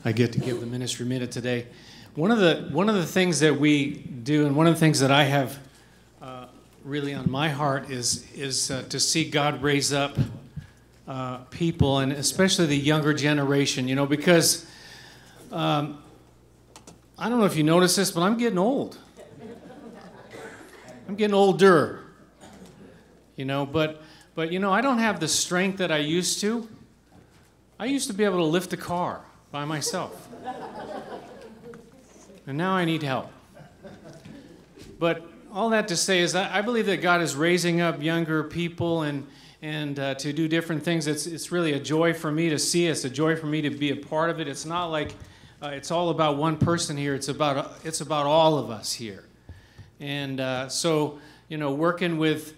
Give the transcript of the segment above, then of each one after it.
I get to give the ministry minute today. One of the things that we do, and one of the things that I have really on my heart is to see God raise up people, and especially the younger generation. You know, because I don't know if you notice this, but I'm getting old. I'm getting older. You know, but you know, I don't have the strength that I used to. I used to be able to lift a car by myself. And now I need help. But all that to say is I believe that God is raising up younger people and to do different things. It's really a joy for me to see. It's a joy for me to be a part of it. It's not like it's all about one person here. It's about all of us here. And so, you know, working with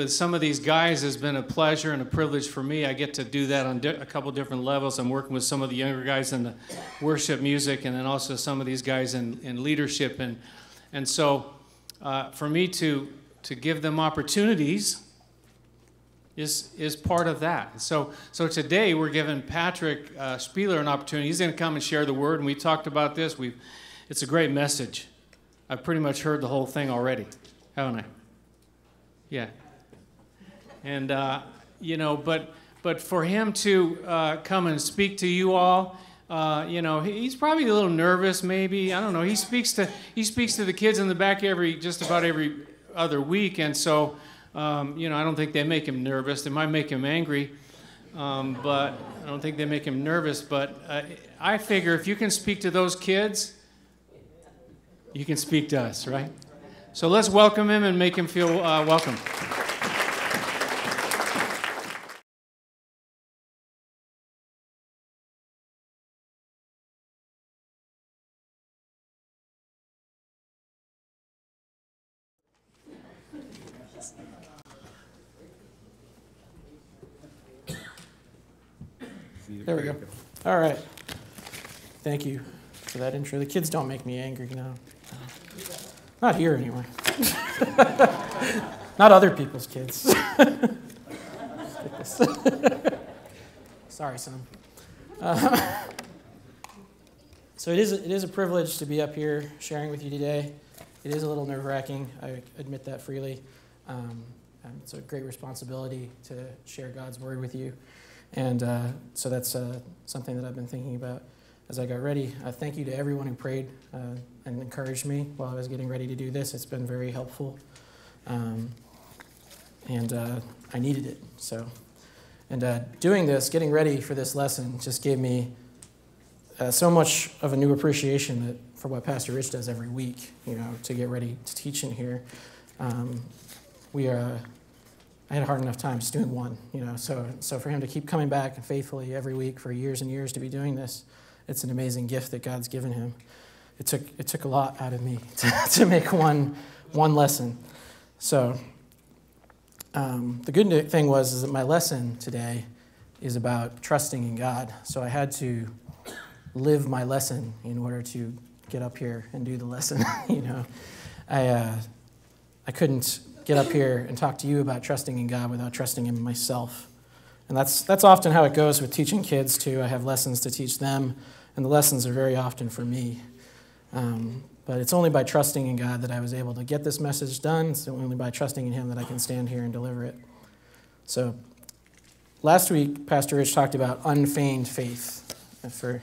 some of these guys has been a pleasure and a privilege for me. I get to do that on a couple different levels. I'm working with some of the younger guys in the worship music, and then also some of these guys in leadership. And so for me to give them opportunities is part of that. So today we're giving Patrick Spieler an opportunity. He's going to come and share the word, and we talked about this. It's a great message. I've pretty much heard the whole thing already, haven't I? Yeah. And, you know, but for him to come and speak to you all, you know, he's probably a little nervous maybe. I don't know. He speaks to the kids in the back just about every other week. And so, you know, I don't think they make him nervous. They might make him angry, but I don't think they make him nervous. But I figure if you can speak to those kids, you can speak to us, right? So let's welcome him and make him feel welcome. There we go. All right. Thank you for that intro. The kids don't make me angry now. Not here anyway. Not other people's kids. Sorry, son. So it is a privilege to be up here sharing with you today. It is a little nerve-wracking. I admit that freely. It's a great responsibility to share God's word with you. And so that's something that I've been thinking about as I got ready. Thank you to everyone who prayed and encouraged me while I was getting ready to do this. It's been very helpful. And I needed it. So, and doing this, getting ready for this lesson just gave me so much of a new appreciation for what Pastor Rich does every week, you know, to get ready to teach in here. I had a hard enough time just doing one, you know, so for him to keep coming back and faithfully every week for years and years to be doing this, it's an amazing gift that God's given him. It took a lot out of me to make one lesson. So the good thing is that my lesson today is about trusting in God. So I had to live my lesson in order to get up here and do the lesson. You know, I couldn't get up here and talk to you about trusting in God without trusting in myself. And that's often how it goes with teaching kids too. I have lessons to teach them, and the lessons are very often for me. But it's only by trusting in God that I was able to get this message done. It's only by trusting in him that I can stand here and deliver it. So last week, Pastor Rich talked about unfeigned faith. And for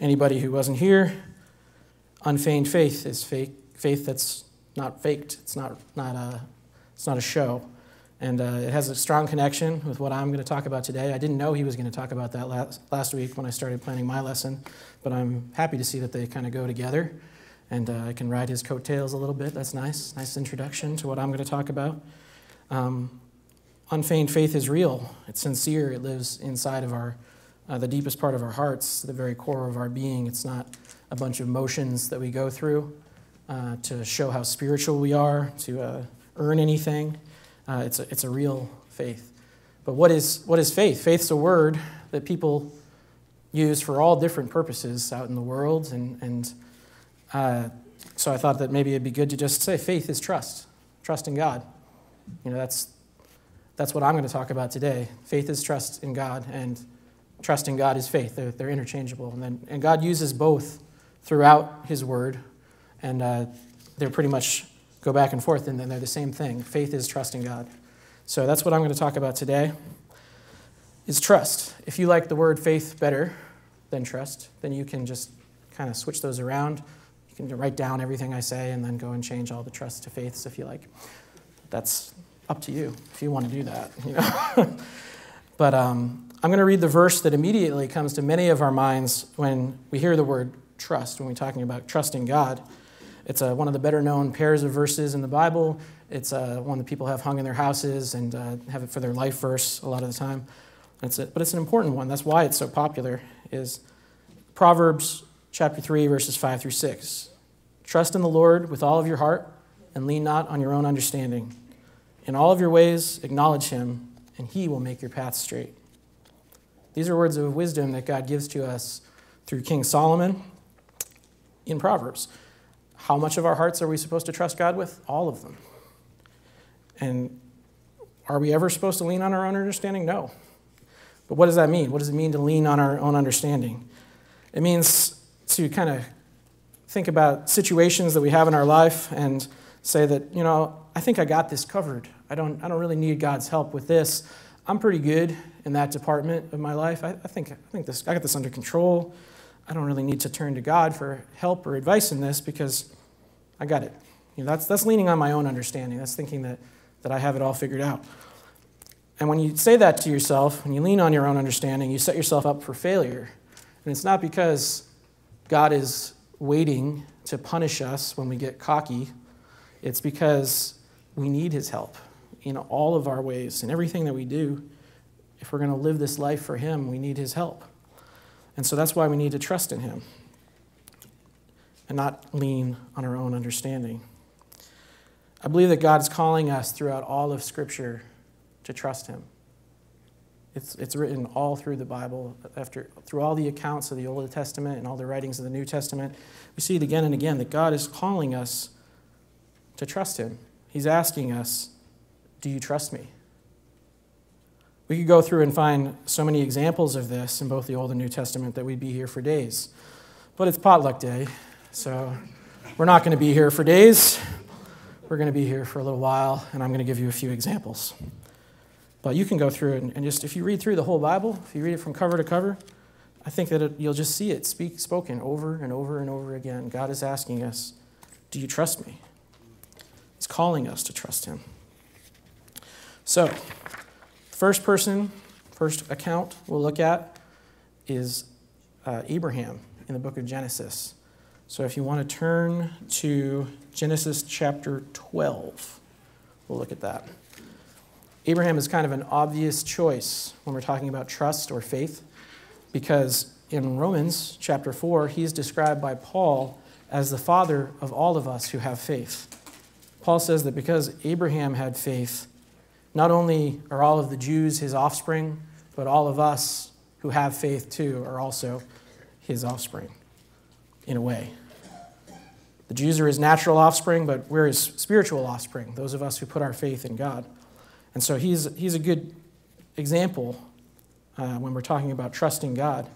anybody who wasn't here, unfeigned faith is faith that's not faked. It's not a show. And it has a strong connection with what I'm going to talk about today. I didn't know he was going to talk about that last week when I started planning my lesson, but I'm happy to see that they kind of go together, and I can ride his coattails a little bit. That's nice. Nice introduction to what I'm going to talk about. Unfeigned faith is real. It's sincere. It lives inside of the deepest part of our hearts, the very core of our being. It's not a bunch of motions that we go through to show how spiritual we are, to earn anything. It's a real faith. But what is faith? Faith's a word that people use for all different purposes out in the world, and so I thought that maybe it'd be good to just say faith is trust in God. You know, that's That's what I'm going to talk about today. Faith is trust in God, and trust in God is faith. They're interchangeable. And God uses both throughout his word, and they're pretty much go back and forth, and then they're the same thing. Faith is trust in God. So that's what I'm going to talk about today, is trust. If you like the word faith better than trust, then you can just kind of switch those around. You can write down everything I say and then go and change all the trust to faiths if you like. That's up to you if you want to do that. But I'm going to read the verse that immediately comes to many of our minds when we hear the word trust, when we're talking about trusting God. It's one of the better known pairs of verses in the Bible. It's one that people have hung in their houses and have it for their life verse a lot of the time. But it's an important one. That's why it's so popular, is Proverbs chapter 3, verses 5-6. Trust in the Lord with all of your heart and lean not on your own understanding. In all of your ways acknowledge him, and he will make your path straight. These are words of wisdom that God gives to us through King Solomon in Proverbs. How much of our hearts are we supposed to trust God with? All of them. And are we ever supposed to lean on our own understanding? No. But what does that mean? What does it mean to lean on our own understanding? It means to kind of think about situations that we have in our life and say that, I think I got this covered. I don't really need God's help with this. I'm pretty good in that department of my life. I think I got this under control. I don't really need to turn to God for help or advice in this because I got it. That's leaning on my own understanding. That's thinking that I have it all figured out. And when you say that to yourself, when you lean on your own understanding, you set yourself up for failure. And it's not because God is waiting to punish us when we get cocky. It's because we need his help in all of our ways. In everything that we do, if we're going to live this life for him, we need his help. And so that's why we need to trust in him and not lean on our own understanding. I believe that God's calling us throughout all of Scripture to trust him. It's written all through the Bible, through all the accounts of the Old Testament and all the writings of the New Testament. We see it again and again that God is calling us to trust him. He's asking us, do you trust me? We could go through and find so many examples of this in both the Old and New Testament that we'd be here for days. But it's potluck day, so we're not going to be here for days. We're going to be here for a little while, and I'm going to give you a few examples. But you can go through and just, if you read through the whole Bible, if you read it from cover to cover, I think that you'll just see it spoken over and over and over again. God is asking us, do you trust me? He's calling us to trust him. So, first account we'll look at is Abraham in the book of Genesis. So if you want to turn to Genesis chapter 12, we'll look at that. Abraham is kind of an obvious choice when we're talking about trust or faith, because in Romans chapter 4, he's described by Paul as the father of all of us who have faith. Paul says that because Abraham had faith, not only are all of the Jews his offspring, but all of us who have faith too are also his offspring, in a way. The Jews are his natural offspring, but we're his spiritual offspring, those of us who put our faith in God. And so he's a good example when we're talking about trusting God.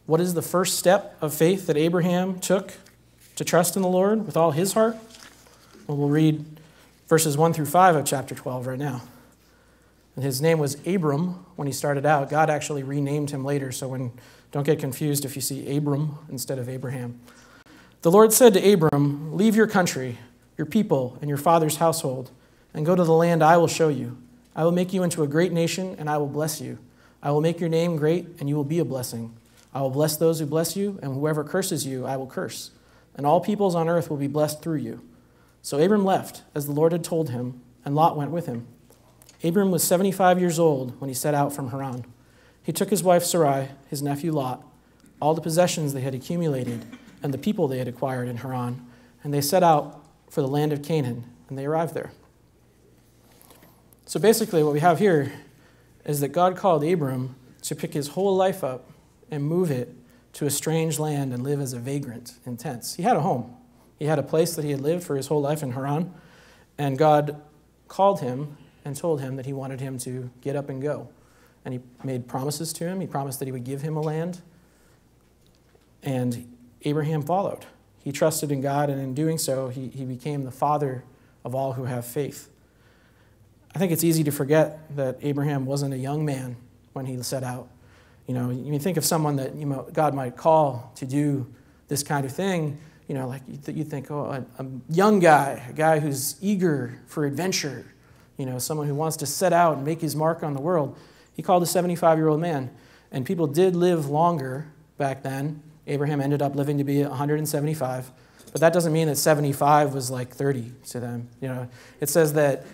What is the first step of faith that Abraham took to trust in the Lord with all his heart? Well, we'll read verses 1-5 of chapter 12 right now. And his name was Abram when he started out. God actually renamed him later, so don't get confused if you see Abram instead of Abraham. The Lord said to Abram, "Leave your country, your people, and your father's household, and go to the land I will show you. I will make you into a great nation, and I will bless you. I will make your name great, and you will be a blessing. I will bless those who bless you, and whoever curses you, I will curse. And all peoples on earth will be blessed through you." So Abram left, as the Lord had told him, and Lot went with him. Abram was 75 years old when he set out from Haran. He took his wife Sarai, his nephew Lot, all the possessions they had accumulated, and the people they had acquired in Haran, and they set out for the land of Canaan, and they arrived there. So basically what we have here is that God called Abram to pick his whole life up and move it to a strange land and live as a vagrant in tents. He had a home. He had a place that he had lived for his whole life in Haran, and God called him and told him that he wanted him to get up and go. And he made promises to him. He promised that he would give him a land. And Abraham followed. He trusted in God, and in doing so, he became the father of all who have faith. I think it's easy to forget that Abraham wasn't a young man when he set out. You think of someone that God might call to do this kind of thing, like you think, oh, a young guy, a guy who's eager for adventure, someone who wants to set out and make his mark on the world. He called a 75-year-old man, and people did live longer back then. Abraham ended up living to be 175, but that doesn't mean that 75 was like 30 to them. It says that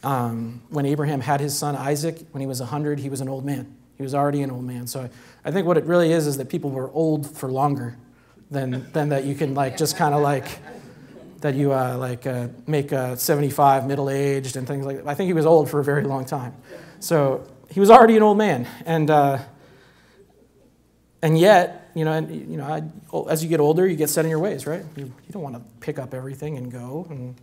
when Abraham had his son Isaac, when he was 100, he was an old man. He was already an old man. So I think what it really is that people were old for longer than that you can just kind of that you make 75 middle-aged and things like that. I think he was old for a very long time. So he was already an old man. And yet, as you get older, you get set in your ways, right? You don't want to pick up everything and go. And,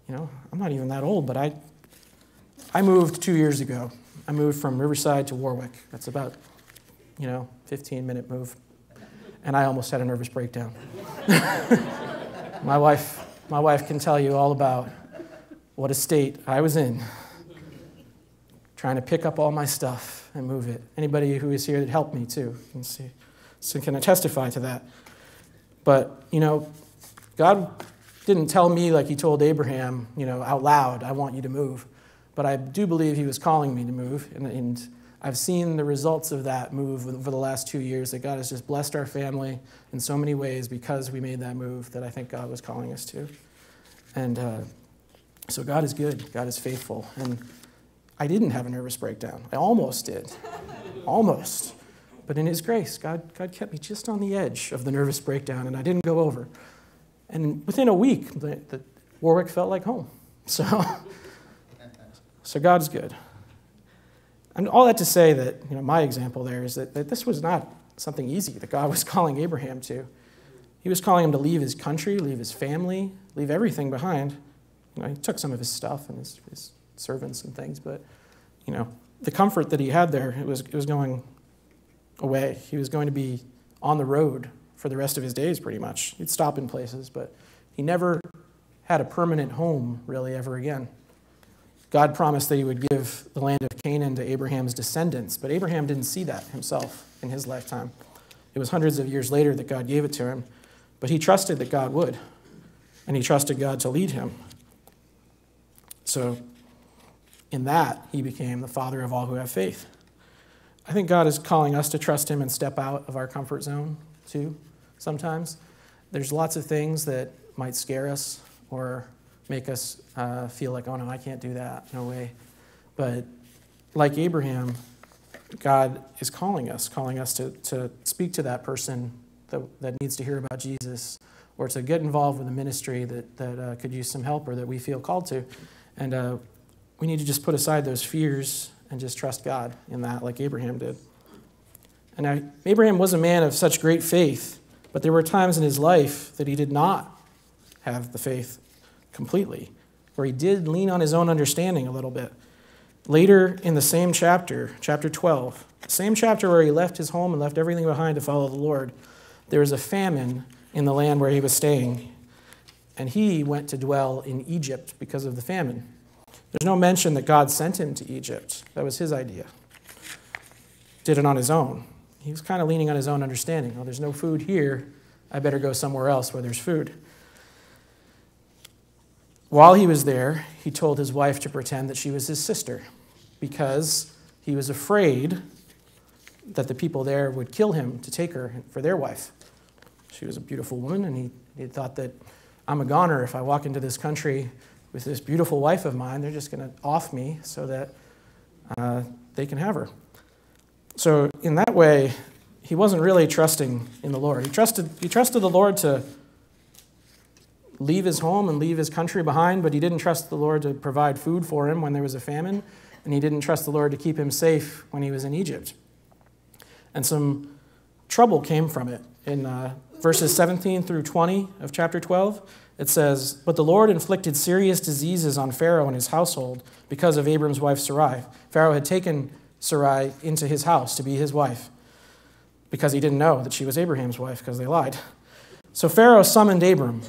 I'm not even that old, but I moved 2 years ago. I moved from Riverside to Warwick. That's about, 15-minute move. And I almost had a nervous breakdown. My wife can tell you all about what a state I was in, trying to pick up all my stuff and move it. Anybody who is here that helped me too can see, so can testify to that. But God didn't tell me like He told Abraham, out loud, I want you to move. But I do believe He was calling me to move, and I've seen the results of that move over the last 2 years, that God has just blessed our family in so many ways because we made that move that I think God was calling us to. And so God is good. God is faithful. And I didn't have a nervous breakdown. I almost did. Almost. But in His grace, God kept me just on the edge of the nervous breakdown, and I didn't go over. And within a week, the Warwick felt like home. So God's good. And all that to say that, my example there is that this was not something easy that God was calling Abraham to. He was calling him to leave his country, leave his family, leave everything behind. He took some of his stuff and his servants and things, but, the comfort that he had there, it was going away. He was going to be on the road for the rest of his days, pretty much. He'd stop in places, but he never had a permanent home, really, ever again. God promised that He would give the land of Canaan to Abraham's descendants, but Abraham didn't see that himself in his lifetime. It was hundreds of years later that God gave it to him, but he trusted that God would, and he trusted God to lead him. So in that, he became the father of all who have faith. I think God is calling us to trust Him and step out of our comfort zone, too, sometimes. There's lots of things that might scare us or make us feel like, oh no, I can't do that, no way. But like Abraham, God is calling us to speak to that person that needs to hear about Jesus, or to get involved with a ministry that could use some help or that we feel called to. And we need to just put aside those fears and just trust God in that, like Abraham did. And Abraham was a man of such great faith, but there were times in his life that he did not have the faith completely, where he did lean on his own understanding a little bit. Later in the same chapter, chapter 12, the same chapter where he left his home and left everything behind to follow the Lord, there was a famine in the land where he was staying, and he went to dwell in Egypt because of the famine. There's no mention that God sent him to Egypt. That was his idea. Did it on his own. He was kind of leaning on his own understanding. Oh, there's no food here. I better go somewhere else where there's food. While he was there, he told his wife to pretend that she was his sister because he was afraid that the people there would kill him to take her for their wife. She was a beautiful woman, and he thought that I'm a goner if I walk into this country with this beautiful wife of mine. They're just going to off me so that they can have her. So in that way, he wasn't really trusting in the Lord. He trusted the Lord to leave his home and leave his country behind, but he didn't trust the Lord to provide food for him when there was a famine, and he didn't trust the Lord to keep him safe when he was in Egypt. And some trouble came from it. In verses 17 through 20 of chapter 12, it says, "But the Lord inflicted serious diseases on Pharaoh and his household because of Abram's wife Sarai." Pharaoh had taken Sarai into his house to be his wife because he didn't know that she was Abraham's wife because they lied. So Pharaoh summoned Abram.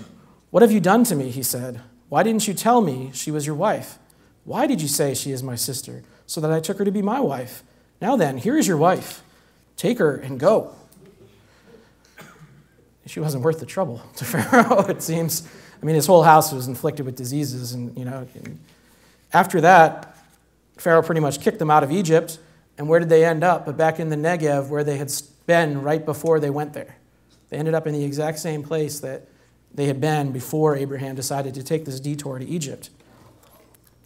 "What have you done to me?" he said. "Why didn't you tell me she was your wife? Why did you say she is my sister, so that I took her to be my wife? Now then, here is your wife. Take her and go." She wasn't worth the trouble to Pharaoh, it seems. I mean, his whole house was inflicted with diseases. And after that, Pharaoh pretty much kicked them out of Egypt. And where did they end up? But back in the Negev, where they had been right before they went there. They ended up in the exact same place that they had been before Abraham decided to take this detour to Egypt.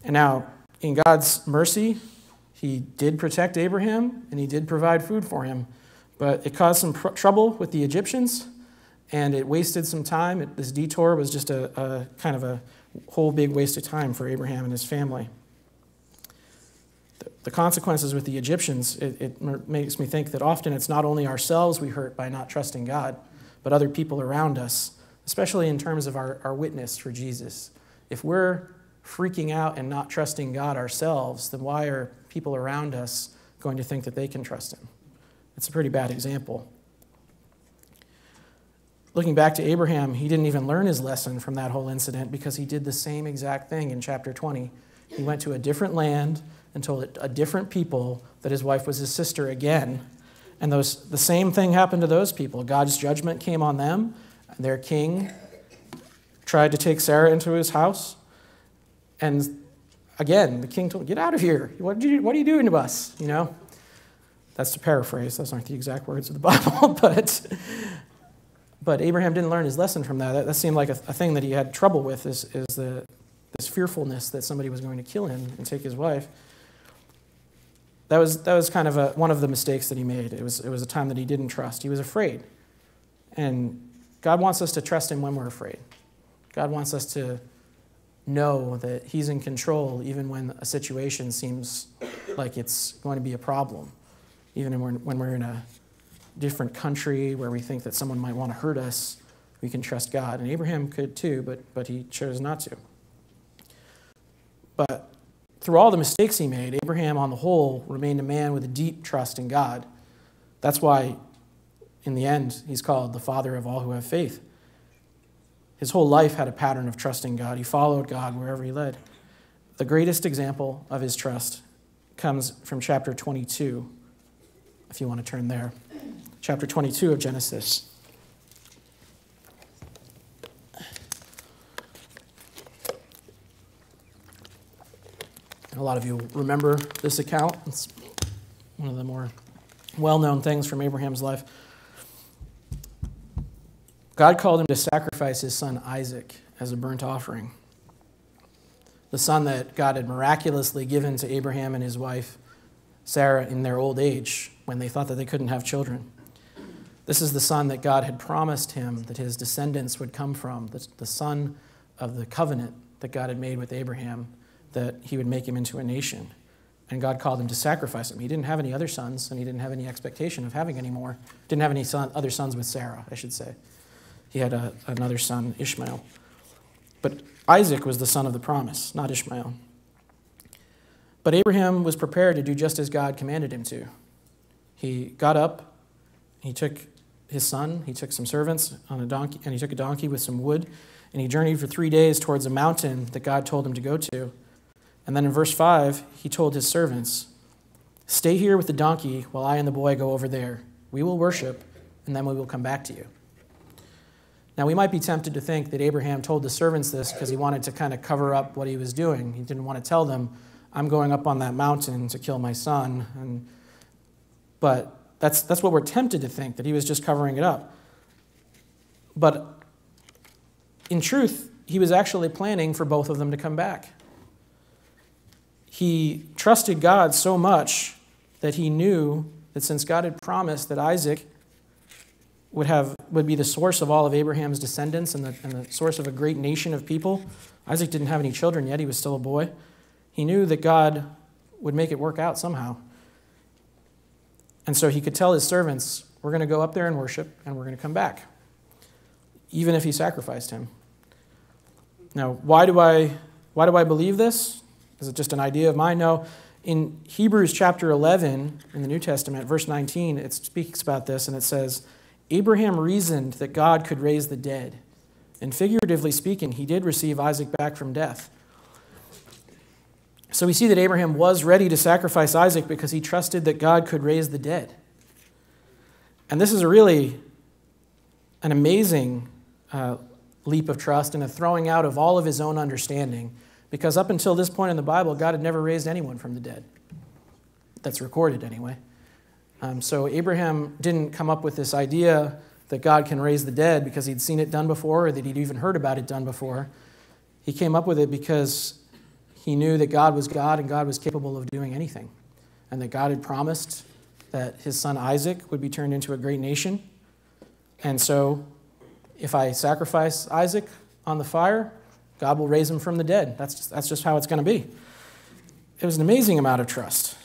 And now, in God's mercy, he did protect Abraham, and he did provide food for him. But it caused some trouble with the Egyptians, and it wasted some time. This detour was just a kind of a whole big waste of time for Abraham and his family. The consequences with the Egyptians, it makes me think that often it's not only ourselves we hurt by not trusting God, but other people around us, especially in terms of our witness for Jesus. If we're freaking out and not trusting God ourselves, then why are people around us going to think that they can trust him? It's a pretty bad example. Looking back to Abraham, he didn't even learn his lesson from that whole incident because he did the same exact thing in chapter 20. He went to a different land and told a different people that his wife was his sister again. And the same thing happened to those people. God's judgment came on them. Their king tried to take Sarah into his house. And again, the king told, "Get out of here. What are you doing to us?" That's to paraphrase. Those aren't the exact words of the Bible. But Abraham didn't learn his lesson from that. That seemed like a thing that he had trouble with, is this fearfulness that somebody was going to kill him and take his wife. That was kind of one of the mistakes that he made. It was a time that he didn't trust. He was afraid. And God wants us to trust him when we're afraid. God wants us to know that he's in control even when a situation seems like it's going to be a problem. Even when we're in a different country where we think that someone might want to hurt us, we can trust God. And Abraham could too, but he chose not to. But through all the mistakes he made, Abraham on the whole remained a man with a deep trust in God. That's why in the end he's called the father of all who have faith. His whole life had a pattern of trusting God. He followed God wherever he led. The greatest example of his trust comes from chapter 22, if you want to turn there. Chapter 22 of Genesis. And a lot of you remember this account. It's one of the more well-known things from Abraham's life. God called him to sacrifice his son Isaac as a burnt offering. The son that God had miraculously given to Abraham and his wife Sarah in their old age when they thought that they couldn't have children. This is the son that God had promised him that his descendants would come from, the son of the covenant that God had made with Abraham, that he would make him into a nation. And God called him to sacrifice him. He didn't have any other sons, and he didn't have any expectation of having any more. Didn't have any other sons with Sarah, I should say. He had another son, Ishmael. But Isaac was the son of the promise, not Ishmael. But Abraham was prepared to do just as God commanded him to. He got up, he took his son, he took some servants on a donkey, and he took a donkey with some wood, and he journeyed for 3 days towards a mountain that God told him to go to. And then in verse 5, he told his servants, "Stay here with the donkey while I and the boy go over there. We will worship, and then we will come back to you." Now, we might be tempted to think that Abraham told the servants this because he wanted to kind of cover up what he was doing. He didn't want to tell them, "I'm going up on that mountain to kill my son." But that's what we're tempted to think, that he was just covering it up. But in truth, he was actually planning for both of them to come back. He trusted God so much that he knew that since God had promised that Isaac would be the source of all of Abraham's descendants and the source of a great nation of people. Isaac didn't have any children yet. He was still a boy. He knew that God would make it work out somehow. And so he could tell his servants, "We're going to go up there and worship, and we're going to come back." even if he sacrificed him. Now, why do I believe this? Is it just an idea of mine? No. In Hebrews chapter 11 in the New Testament, verse 19, it speaks about this, and it says, Abraham reasoned that God could raise the dead. And figuratively speaking, he did receive Isaac back from death. So we see that Abraham was ready to sacrifice Isaac because he trusted that God could raise the dead. And this is an amazing leap of trust and a throwing out of all of his own understanding, because up until this point in the Bible, God had never raised anyone from the dead. That's recorded anyway. So Abraham didn't come up with this idea that God can raise the dead because he'd seen it done before or that he'd even heard about it done before. He came up with it because he knew that God was God and God was capable of doing anything, and that God had promised that his son Isaac would be turned into a great nation. And so if I sacrifice Isaac on the fire, God will raise him from the dead. That's just how it's going to be. It was an amazing amount of trust.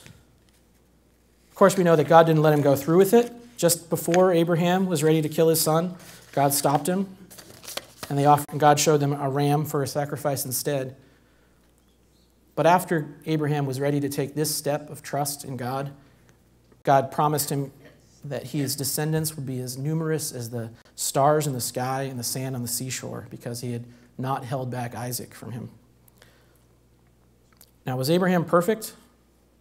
Of course, we know that God didn't let him go through with it. Just before Abraham was ready to kill his son, God stopped him, and God showed them a ram for a sacrifice instead. But after Abraham was ready to take this step of trust in God, God promised him that his descendants would be as numerous as the stars in the sky and the sand on the seashore, because he had not held back Isaac from him. Now, was Abraham perfect?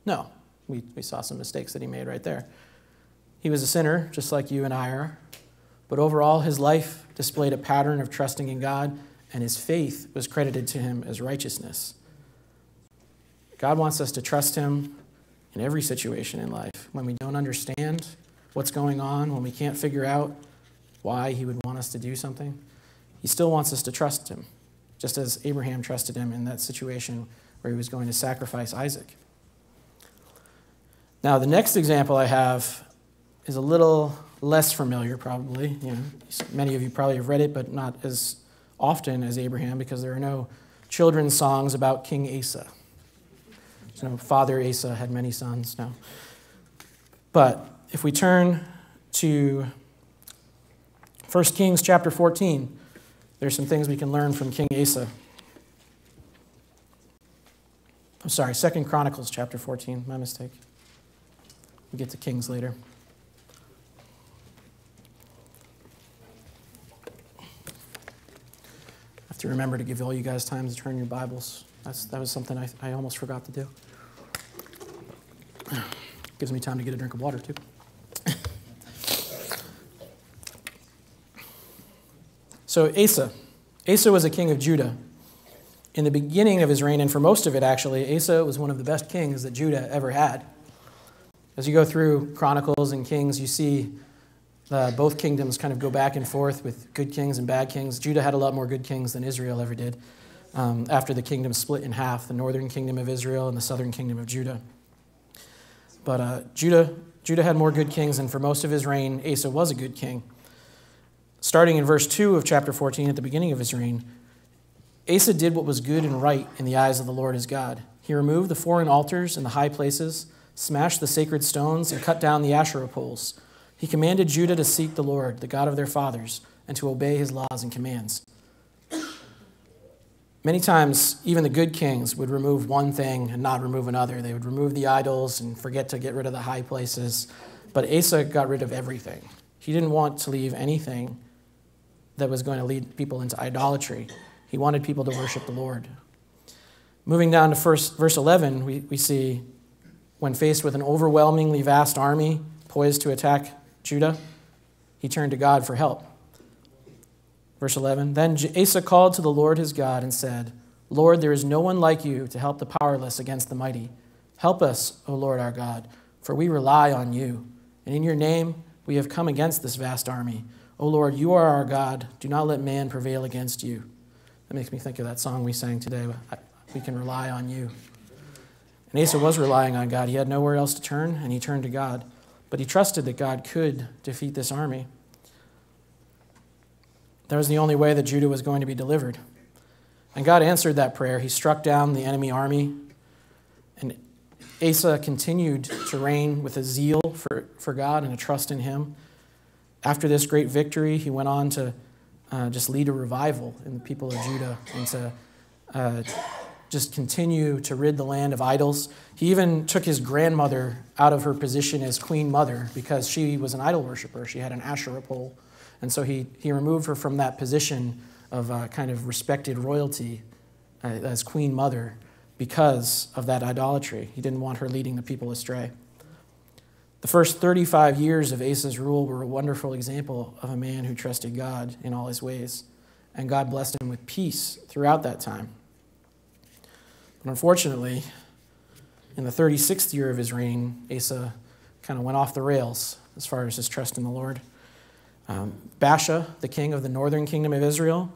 No. We saw some mistakes that he made right there. He was a sinner, just like you and I are. But overall, his life displayed a pattern of trusting in God, and his faith was credited to him as righteousness. God wants us to trust him in every situation in life. When we don't understand what's going on, when we can't figure out why he would want us to do something, he still wants us to trust him, just as Abraham trusted him in that situation where he was going to sacrifice Isaac. Now, the next example I have is a little less familiar, probably. Many of you probably have read it, but not as often as Abraham, because there are no children's songs about King Asa. So Father Asa had many sons. No. But if we turn to 1 Kings chapter 14, there's some things we can learn from King Asa. 2 Chronicles chapter 14, my mistake. We'll get to Kings later. I have to remember to give all you guys time to turn your Bibles. That was something I almost forgot to do. Gives me time to get a drink of water, too. So Asa was a king of Judah. In the beginning of his reign, and for most of it, actually, Asa was one of the best kings that Judah ever had. As you go through Chronicles and Kings, you see both kingdoms kind of go back and forth with good kings and bad kings. Judah had a lot more good kings than Israel ever did after the kingdom split in half, the northern kingdom of Israel and the southern kingdom of Judah. But Judah had more good kings, and for most of his reign, Asa was a good king. Starting in verse 2 of chapter 14, at the beginning of his reign, Asa did what was good and right in the eyes of the Lord his God. He removed the foreign altars and the high places, smashed the sacred stones, and cut down the Asherah poles. He commanded Judah to seek the Lord, the God of their fathers, and to obey his laws and commands. Many times, even the good kings would remove one thing and not remove another. They would remove the idols and forget to get rid of the high places. But Asa got rid of everything. He didn't want to leave anything that was going to lead people into idolatry. He wanted people to worship the Lord. Moving down to verse 11, we see, when faced with an overwhelmingly vast army poised to attack Judah, he turned to God for help. Verse 11, then Asa called to the Lord his God and said, Lord, there is no one like you to help the powerless against the mighty. Help us, O Lord our God, for we rely on you. And in your name we have come against this vast army. O Lord, you are our God. Do not let man prevail against you. That makes me think of that song we sang today. We can rely on you. And Asa was relying on God. He had nowhere else to turn, and he turned to God. But he trusted that God could defeat this army. That was the only way that Judah was going to be delivered. And God answered that prayer. He struck down the enemy army. And Asa continued to reign with a zeal for God and a trust in him. After this great victory, he went on to just lead a revival in the people of Judah and to just continue to rid the land of idols. He even took his grandmother out of her position as queen mother because she was an idol worshiper. She had an Asherah pole. And so he removed her from that position of kind of respected royalty as queen mother because of that idolatry. He didn't want her leading the people astray. The first 35 years of Asa's rule were a wonderful example of a man who trusted God in all his ways. And God blessed him with peace throughout that time. But unfortunately, in the 36th year of his reign, Asa kind of went off the rails as far as his trust in the Lord. Baasha, the king of the northern kingdom of Israel,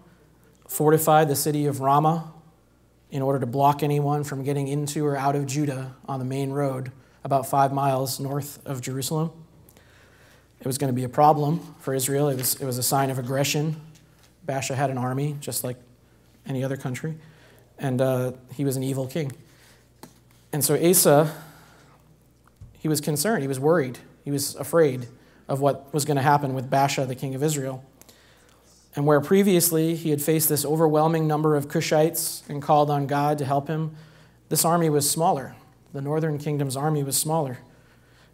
fortified the city of Ramah in order to block anyone from getting into or out of Judah on the main road about 5 miles north of Jerusalem. It was going to be a problem for Israel. It was a sign of aggression. Baasha had an army, just like any other country. And he was an evil king. And so Asa, he was concerned. He was worried. He was afraid of what was going to happen with Baasha, the king of Israel. And where previously he had faced this overwhelming number of Cushites and called on God to help him, this army was smaller. The northern kingdom's army was smaller.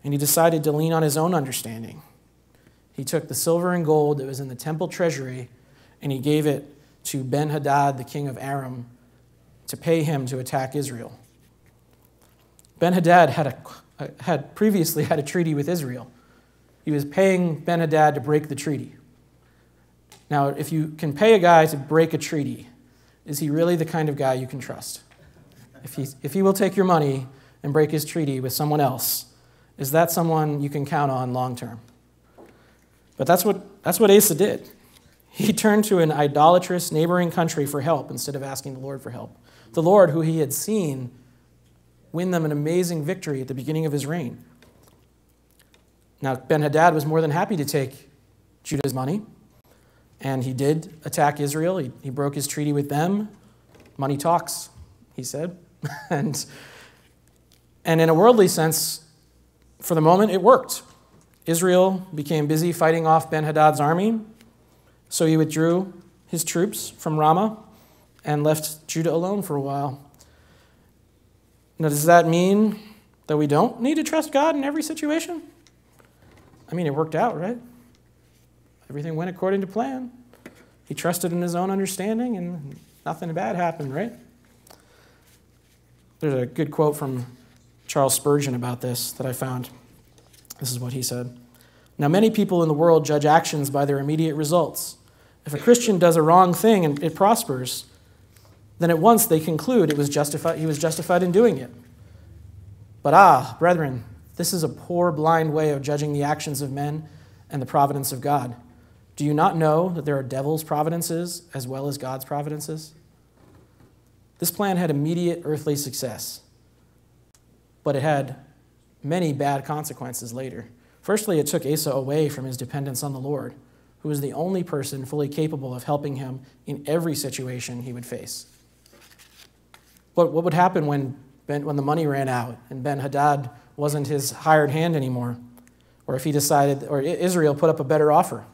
And he decided to lean on his own understanding. He took the silver and gold that was in the temple treasury and he gave it to Ben-Hadad, the king of Aram, to pay him to attack Israel. Ben-Hadad had previously had a treaty with Israel. He was paying Ben-Hadad to break the treaty. Now, if you can pay a guy to break a treaty, is he really the kind of guy you can trust? If he will take your money and break his treaty with someone else, is that someone you can count on long term? But that's what Asa did. He turned to an idolatrous neighboring country for help instead of asking the Lord for help. The Lord, who he had seen win them an amazing victory at the beginning of his reign. Now, Ben-Hadad was more than happy to take Judah's money, and he did attack Israel. He broke his treaty with them. Money talks, he said. and in a worldly sense, for the moment, it worked. Israel became busy fighting off Ben-Hadad's army, so he withdrew his troops from Ramah and left Judah alone for a while. Now, does that mean that we don't need to trust God in every situation? I mean, it worked out, right? Everything went according to plan. He trusted in his own understanding and nothing bad happened, right? There's a good quote from Charles Spurgeon about this that I found. This is what he said. Now, many people in the world judge actions by their immediate results. If a Christian does a wrong thing and it prospers, then at once they conclude he was justified in doing it. But brethren, this is a poor, blind way of judging the actions of men and the providence of God. Do you not know that there are devils' providences as well as God's providences? This plan had immediate earthly success, but it had many bad consequences later. Firstly, it took Asa away from his dependence on the Lord, who was the only person fully capable of helping him in every situation he would face. What would happen when the money ran out and Ben-Hadad wasn't his hired hand anymore? Or if he decided, or Israel put up a better offer?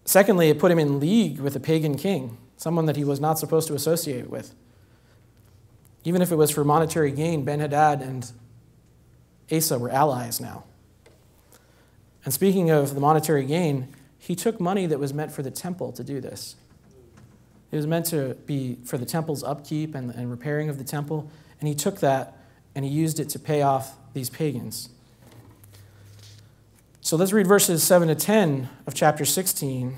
Secondly, it put him in league with a pagan king, someone that he was not supposed to associate with. Even if it was for monetary gain, Ben-Hadad and Asa were allies now. And speaking of the monetary gain, he took money that was meant for the temple to do this. It was meant to be for the temple's upkeep and repairing of the temple, and he took that and he used it to pay off these pagans. So let's read verses 7 to 10 of chapter 16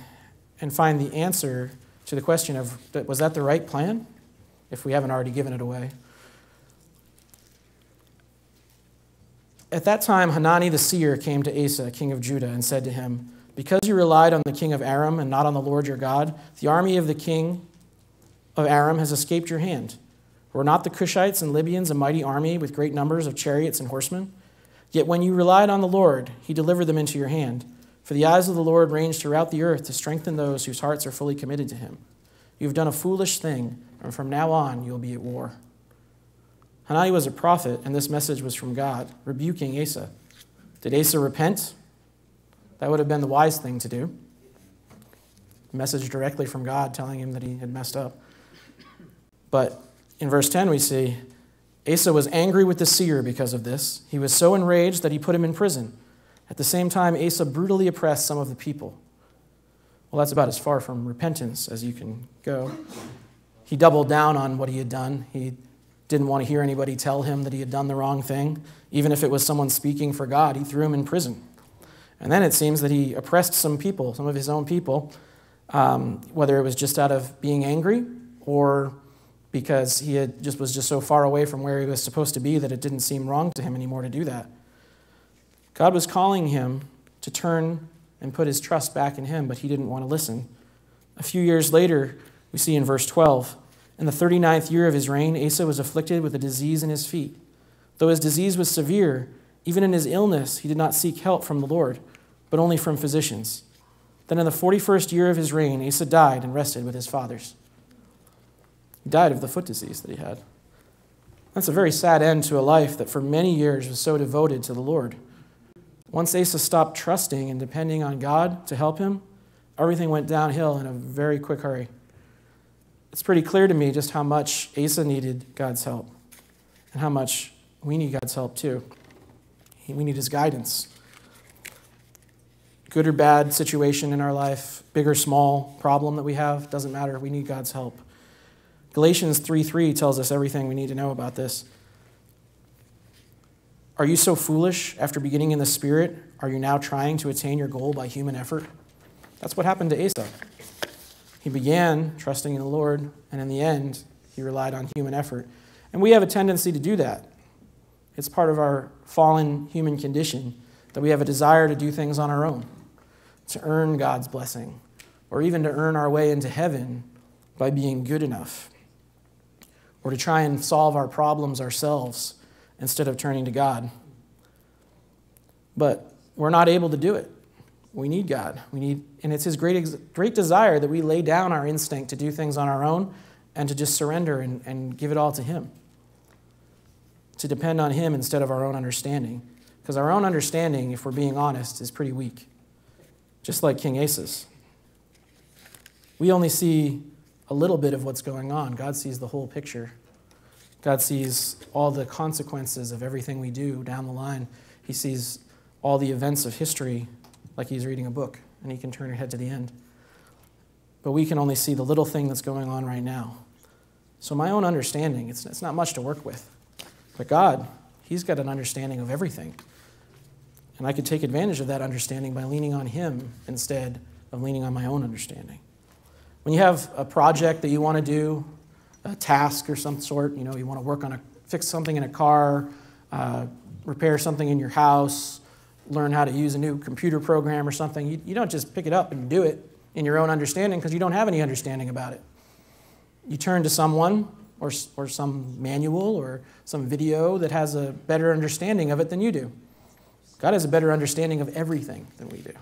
and find the answer to the question of, was that the right plan, if we haven't already given it away? At that time, Hanani the seer came to Asa, king of Judah, and said to him, because you relied on the king of Aram and not on the Lord your God, the army of the king of Aram has escaped your hand. Were not the Cushites and Libyans a mighty army with great numbers of chariots and horsemen? Yet when you relied on the Lord, he delivered them into your hand. For the eyes of the Lord range throughout the earth to strengthen those whose hearts are fully committed to him. You have done a foolish thing, and from now on you will be at war. Hanani was a prophet, and this message was from God, rebuking Asa. Did Asa repent? That would have been the wise thing to do. a message directly from God telling him that he had messed up. But in verse 10 we see, Asa was angry with the seer because of this. He was so enraged that he put him in prison. At the same time, Asa brutally oppressed some of the people. Well, that's about as far from repentance as you can go. He doubled down on what he had done. He didn't want to hear anybody tell him that he had done the wrong thing. Even if it was someone speaking for God, he threw him in prison. And then it seems that he oppressed some people, some of his own people, whether it was just out of being angry or because he was just so far away from where he was supposed to be that it didn't seem wrong to him anymore to do that. God was calling him to turn and put his trust back in him, but he didn't want to listen. A few years later, we see in verse 12, in the 39th year of his reign, Asa was afflicted with a disease in his feet. Though his disease was severe, even in his illness, he did not seek help from the Lord, but only from physicians. Then in the 41st year of his reign, Asa died and rested with his fathers. He died of the foot disease that he had. That's a very sad end to a life that for many years was so devoted to the Lord. Once Asa stopped trusting and depending on God to help him, everything went downhill in a very quick hurry. It's pretty clear to me just how much Asa needed God's help and how much we need God's help too. We need his guidance. Good or bad situation in our life, big or small problem that we have, doesn't matter. We need God's help. Galatians 3:3 tells us everything we need to know about this. Are you so foolish? After beginning in the Spirit, are you now trying to attain your goal by human effort? That's what happened to Asa. He began trusting in the Lord, and in the end, he relied on human effort. And we have a tendency to do that. It's part of our fallen human condition that we have a desire to do things on our own, to earn God's blessing, or even to earn our way into heaven by being good enough, or to try and solve our problems ourselves instead of turning to God. But we're not able to do it. We need God. And it's his great desire that we lay down our instinct to do things on our own and to just surrender and give it all to him, to depend on him instead of our own understanding. Because our own understanding, if we're being honest, is pretty weak, just like King Asa's. We only see a little bit of what's going on. God sees the whole picture. God sees all the consequences of everything we do down the line. He sees all the events of history like he's reading a book, and he can turn ahead to the end. But we can only see the little thing that's going on right now. So my own understanding, it's not much to work with. But God, he's got an understanding of everything. And I could take advantage of that understanding by leaning on him instead of leaning on my own understanding. When you have a project that you want to do, a task or some sort, you want to fix something in a car, repair something in your house, learn how to use a new computer program or something, you don't just pick it up and do it in your own understanding because you don't have any understanding about it. You turn to someone or some manual or some video that has a better understanding of it than you do. God has a better understanding of everything than we do.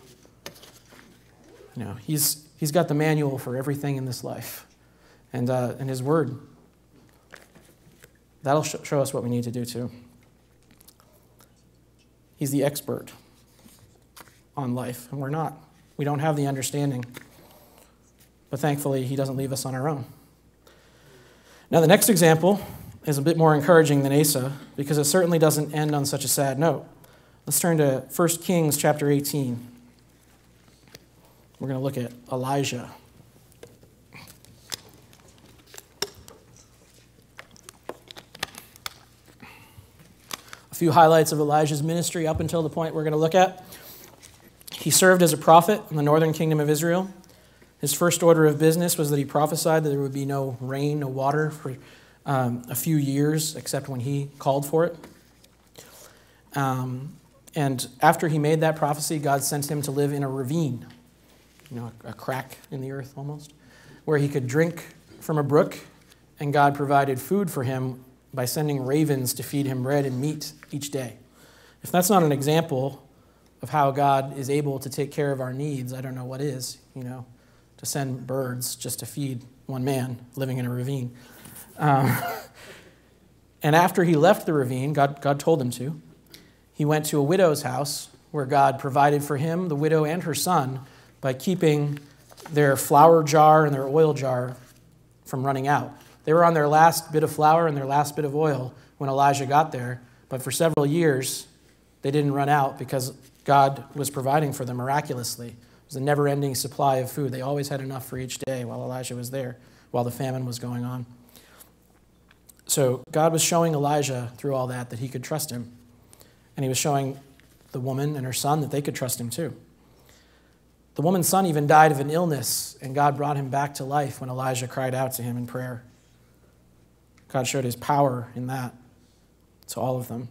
He's got the manual for everything in this life and his word. That'll show us what we need to do too. He's the expert on life, and we're not. We don't have the understanding. But thankfully, he doesn't leave us on our own. Now, the next example is a bit more encouraging than Asa, because it certainly doesn't end on such a sad note. Let's turn to 1 Kings chapter 18. We're going to look at Elijah. A few highlights of Elijah's ministry up until the point we're going to look at. He served as a prophet in the northern kingdom of Israel. His first order of business was that he prophesied that there would be no rain, no water for a few years, except when he called for it. And after he made that prophecy, God sent him to live in a ravine, a crack in the earth almost, where he could drink from a brook, and God provided food for him by sending ravens to feed him bread and meat each day. If that's not an example of how God is able to take care of our needs, I don't know what is, to send birds just to feed one man living in a ravine. And after he left the ravine, God told him to, he went to a widow's house where God provided for him, the widow, and her son by keeping their flour jar and their oil jar from running out. They were on their last bit of flour and their last bit of oil when Elijah got there, but for several years, they didn't run out because God was providing for them miraculously. It was a never-ending supply of food. They always had enough for each day while Elijah was there, while the famine was going on. So God was showing Elijah through all that he could trust him. And he was showing the woman and her son that they could trust him too. The woman's son even died of an illness, and God brought him back to life when Elijah cried out to him in prayer. God showed his power in that to all of them.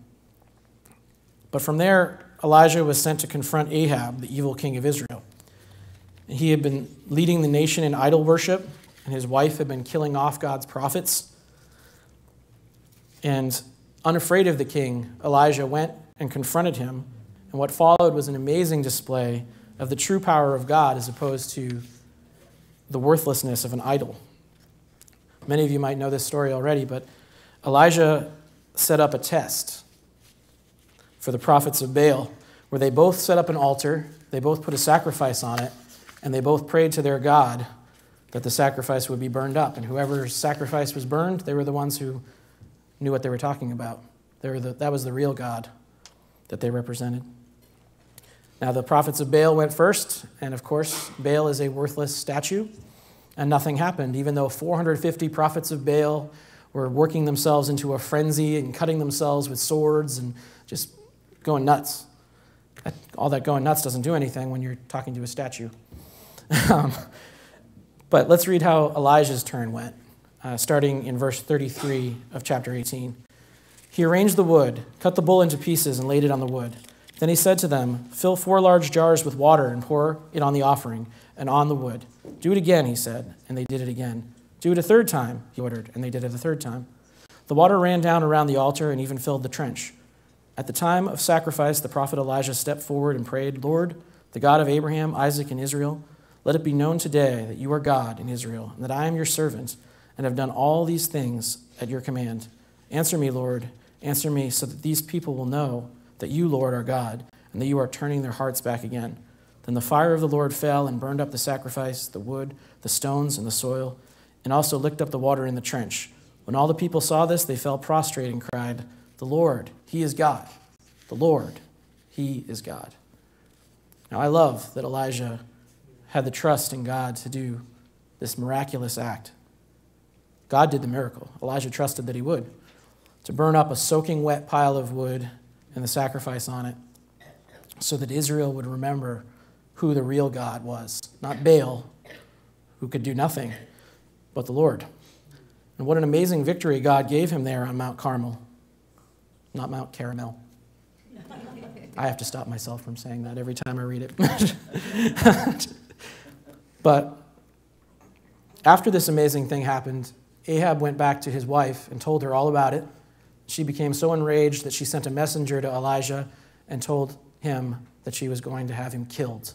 But from there, Elijah was sent to confront Ahab, the evil king of Israel. And he had been leading the nation in idol worship, and his wife had been killing off God's prophets. And unafraid of the king, Elijah went and confronted him. And what followed was an amazing display of the true power of God as opposed to the worthlessness of an idol. Many of you might know this story already, but Elijah set up a test for the prophets of Baal, where they both set up an altar, they both put a sacrifice on it, and they both prayed to their God that the sacrifice would be burned up. And whoever's sacrifice was burned, they were the ones who knew what they were talking about. That was the real God that they represented. Now, the prophets of Baal went first, and of course, Baal is a worthless statue, and nothing happened, even though 450 prophets of Baal were working themselves into a frenzy and cutting themselves with swords and just going nuts. All that going nuts doesn't do anything when you're talking to a statue. But let's read how Elijah's turn went, starting in verse 33 of chapter 18. He arranged the wood, cut the bull into pieces, and laid it on the wood. Then he said to them, "Fill 4 large jars with water and pour it on the offering and on the wood. Do it again," he said, and they did it again. "Do it a third time," he ordered, and they did it a third time. The water ran down around the altar and even filled the trench. At the time of sacrifice, the prophet Elijah stepped forward and prayed, "Lord, the God of Abraham, Isaac, and Israel, let it be known today that you are God in Israel, and that I am your servant, and have done all these things at your command. Answer me, Lord, answer me, so that these people will know that you, Lord, are God, and that you are turning their hearts back again." Then the fire of the Lord fell and burned up the sacrifice, the wood, the stones, and the soil, and also licked up the water in the trench. When all the people saw this, they fell prostrate and cried, "The Lord, He is God. The Lord, He is God." Now, I love that Elijah had the trust in God to do this miraculous act. God did the miracle. Elijah trusted that he would, to burn up a soaking wet pile of wood and the sacrifice on it, so that Israel would remember who the real God was. Not Baal, who could do nothing, but the Lord. And what an amazing victory God gave him there on Mount Carmel. Not Mount Caramel. I have to stop myself from saying that every time I read it. But after this amazing thing happened, Ahab went back to his wife and told her all about it. She became so enraged that she sent a messenger to Elijah and told him that she was going to have him killed,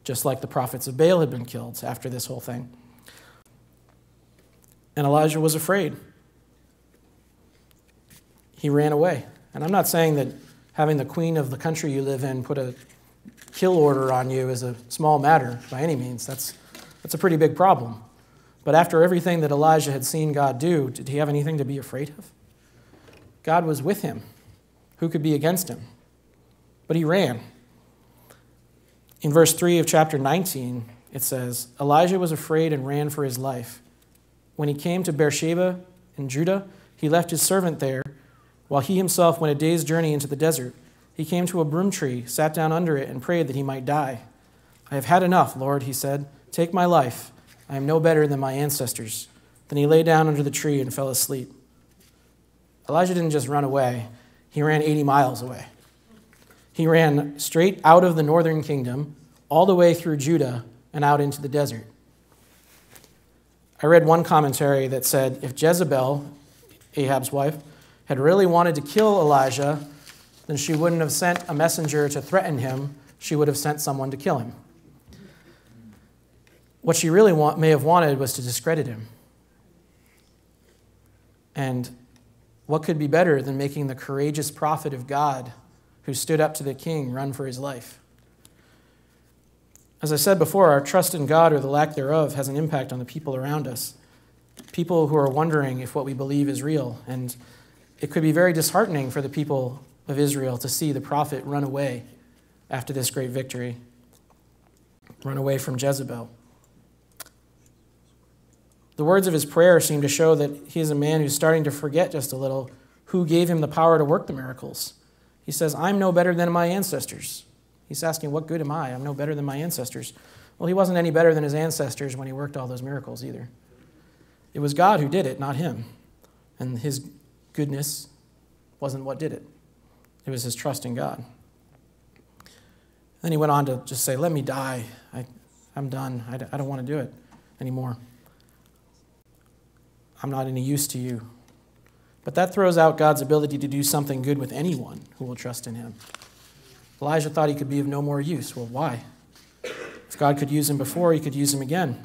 just like the prophets of Baal had been killed after this whole thing. And Elijah was afraid. He ran away. And I'm not saying that having the queen of the country you live in put a kill order on you is a small matter by any means. That's a pretty big problem. But after everything that Elijah had seen God do, did he have anything to be afraid of? God was with him. Who could be against him? But he ran. In verse 3 of chapter 19, it says, Elijah was afraid and ran for his life. When he came to Beersheba in Judah, he left his servant there, while he himself went a day's journey into the desert. He came to a broom tree, sat down under it, and prayed that he might die. "I have had enough, Lord," he said. "Take my life. I am no better than my ancestors." Then he lay down under the tree and fell asleep. Elijah didn't just run away. He ran 80 miles away. He ran straight out of the northern kingdom, all the way through Judah and out into the desert. I read one commentary that said if Jezebel, Ahab's wife, had really wanted to kill Elijah, then she wouldn't have sent a messenger to threaten him. She would have sent someone to kill him. What she really may have wanted was to discredit him. And what could be better than making the courageous prophet of God who stood up to the king run for his life? As I said before, our trust in God or the lack thereof has an impact on the people around us. People who are wondering if what we believe is real. And it could be very disheartening for the people of Israel to see the prophet run away after this great victory, run away from Jezebel. The words of his prayer seem to show that he is a man who's starting to forget just a little who gave him the power to work the miracles. He says, I'm no better than my ancestors. He's asking, what good am I? I'm no better than my ancestors. Well, he wasn't any better than his ancestors when he worked all those miracles either. It was God who did it, not him. And his goodness wasn't what did it. It was his trust in God. Then he went on to just say, let me die. I'm done. I don't want to do it anymore. I'm not any use to you. But that throws out God's ability to do something good with anyone who will trust in him. Elijah thought he could be of no more use. Well, why? If God could use him before, he could use him again.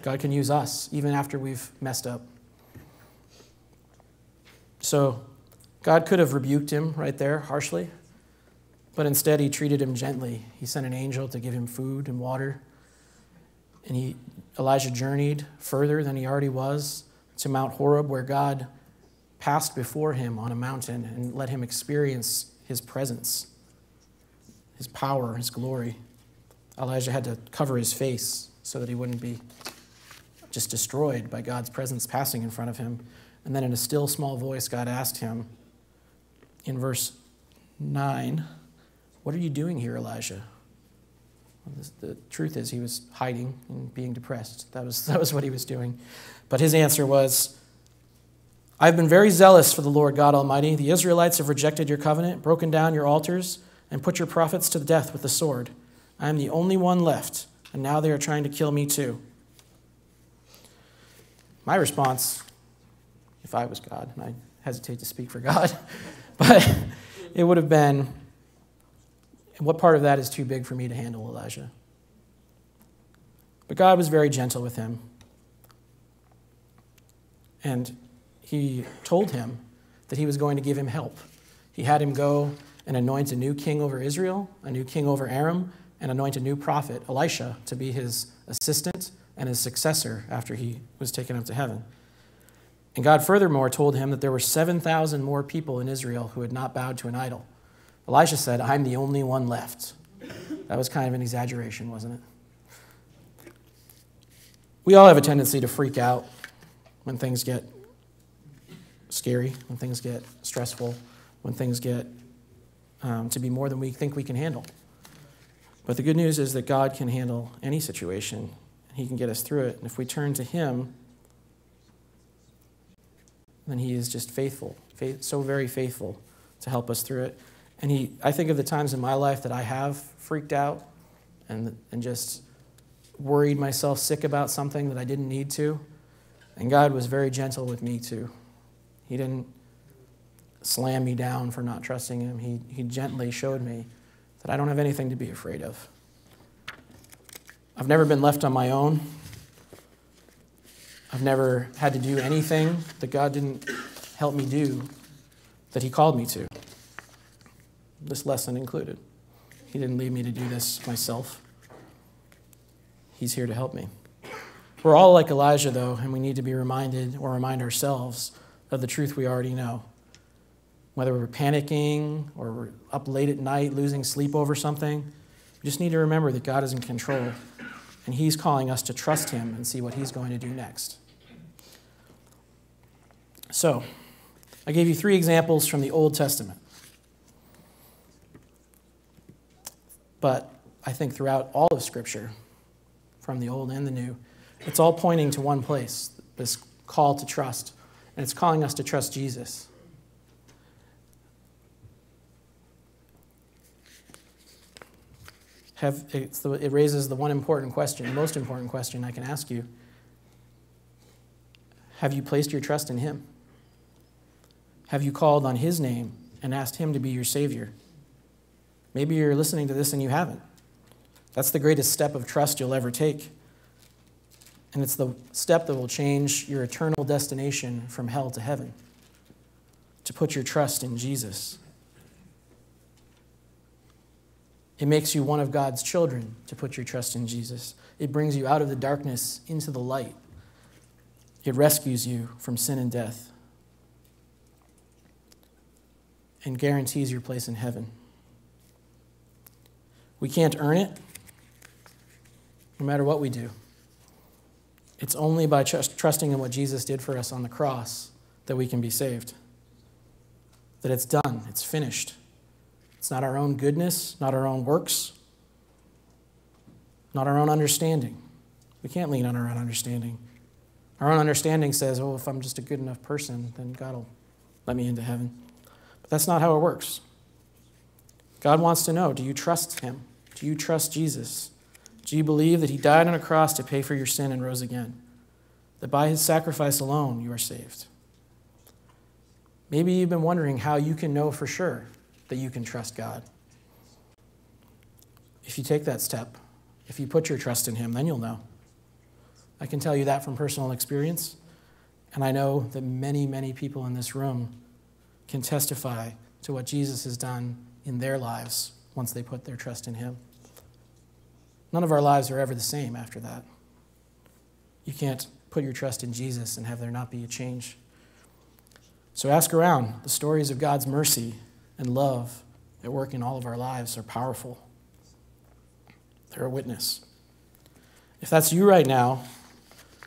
God can use us, even after we've messed up. So God could have rebuked him right there, harshly, but instead he treated him gently. He sent an angel to give him food and water. And Elijah journeyed further than he already was to Mount Horeb, where God passed before him on a mountain and let him experience his presence, his power, his glory. Elijah had to cover his face so that he wouldn't be just destroyed by God's presence passing in front of him. And then in a still small voice, God asked him in verse 9, what are you doing here, Elijah? Well, the truth is he was hiding and being depressed. That was what he was doing. But his answer was, I've been very zealous for the Lord God Almighty. The Israelites have rejected your covenant, broken down your altars, and put your prophets to death with the sword. I am the only one left, and now they are trying to kill me too. My response, if I was God, and I hesitate to speak for God, but it would have been, what part of that is too big for me to handle, Elijah? But God was very gentle with him. And he told him that he was going to give him help. He had him go and anoint a new king over Israel, a new king over Aram, and anoint a new prophet, Elisha, to be his assistant and his successor after he was taken up to heaven. And God furthermore told him that there were 7,000 more people in Israel who had not bowed to an idol. Elisha said, I'm the only one left. That was kind of an exaggeration, wasn't it? We all have a tendency to freak out when things get scary, when things get stressful, when things get to be more than we think we can handle. But the good news is that God can handle any situation. He can get us through it. And if we turn to him, then he is just faithful, so very faithful to help us through it. And I think of the times in my life that I have freaked out and just worried myself sick about something that I didn't need to. And God was very gentle with me too. He didn't slam me down for not trusting him. He gently showed me that I don't have anything to be afraid of. I've never been left on my own. I've never had to do anything that God didn't help me do that he called me to. This lesson included. He didn't leave me to do this myself. He's here to help me. We're all like Elijah, though, and we need to be reminded or remind ourselves of the truth we already know. Whether we're panicking or we're up late at night losing sleep over something, we just need to remember that God is in control, and he's calling us to trust him and see what he's going to do next. So, I gave you 3 examples from the Old Testament. But I think throughout all of Scripture, from the Old and the New, it's all pointing to one place, this call to trust. And it's calling us to trust Jesus. It raises the one important question, the most important question I can ask you. Have you placed your trust in him? Have you called on his name and asked him to be your Savior? Maybe you're listening to this and you haven't. That's the greatest step of trust you'll ever take. And it's the step that will change your eternal destination from hell to heaven. To put your trust in Jesus. It makes you one of God's children to put your trust in Jesus. It brings you out of the darkness into the light. It rescues you from sin and death and guarantees your place in heaven. We can't earn it, no matter what we do. It's only by trusting in what Jesus did for us on the cross that we can be saved. That it's done, it's finished. It's not our own goodness, not our own works, not our own understanding. We can't lean on our own understanding. Our own understanding says, oh, if I'm just a good enough person, then God will let me into heaven. But that's not how it works. God wants to know, do you trust him? Do you trust Jesus? Do you believe that he died on a cross to pay for your sin and rose again? That by his sacrifice alone you are saved? Maybe you've been wondering how you can know for sure that you can trust God. If you take that step, if you put your trust in him, then you'll know. I can tell you that from personal experience, and I know that many, many people in this room can testify to what Jesus has done in their lives once they put their trust in him. None of our lives are ever the same after that. You can't put your trust in Jesus and have there not be a change. So ask around. The stories of God's mercy and love at work in all of our lives are powerful. They're a witness. If that's you right now,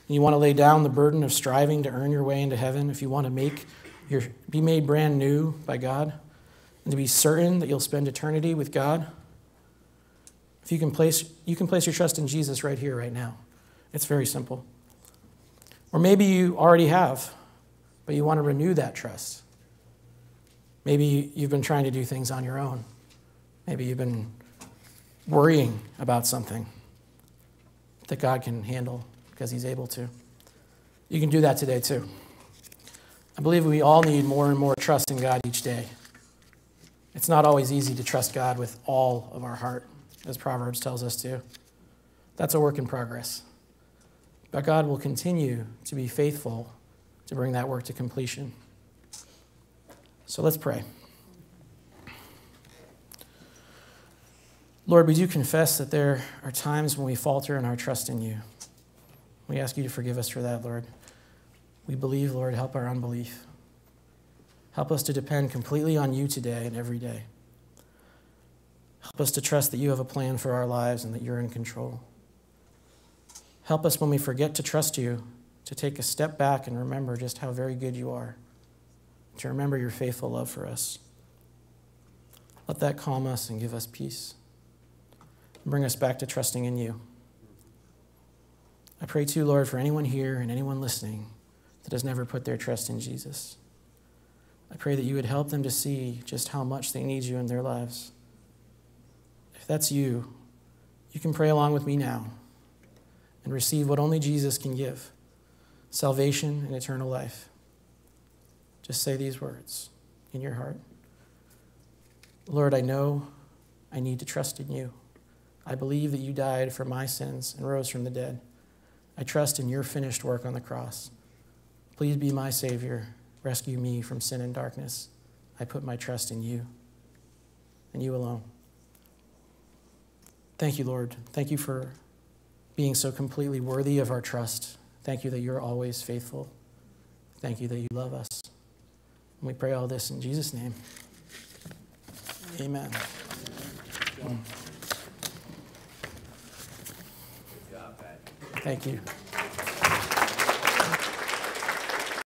and you want to lay down the burden of striving to earn your way into heaven, if you want to be made brand new by God, and to be certain that you'll spend eternity with God, if you can place your trust in Jesus right here, right now. It's very simple. Or maybe you already have, but you want to renew that trust. Maybe you've been trying to do things on your own. Maybe you've been worrying about something that God can handle because he's able to. You can do that today too. I believe we all need more and more trust in God each day. It's not always easy to trust God with all of our heart, as Proverbs tells us to. That's a work in progress. But God will continue to be faithful to bring that work to completion. So let's pray. Lord, we do confess that there are times when we falter in our trust in you. We ask you to forgive us for that, Lord. We believe, Lord, help our unbelief. Help us to depend completely on you today and every day. Help us to trust that you have a plan for our lives and that you're in control. Help us when we forget to trust you to take a step back and remember just how very good you are, to remember your faithful love for us. Let that calm us and give us peace. And bring us back to trusting in you. I pray too, Lord, for anyone here and anyone listening that has never put their trust in Jesus. I pray that you would help them to see just how much they need you in their lives. If that's you, you can pray along with me now and receive what only Jesus can give, salvation and eternal life. Just say these words in your heart. Lord, I know I need to trust in you. I believe that you died for my sins and rose from the dead. I trust in your finished work on the cross. Please be my Savior. Rescue me from sin and darkness. I put my trust in you and you alone. Thank you, Lord. Thank you for being so completely worthy of our trust. Thank you that you're always faithful. Thank you that you love us. And we pray all this in Jesus' name. Amen. Thank you.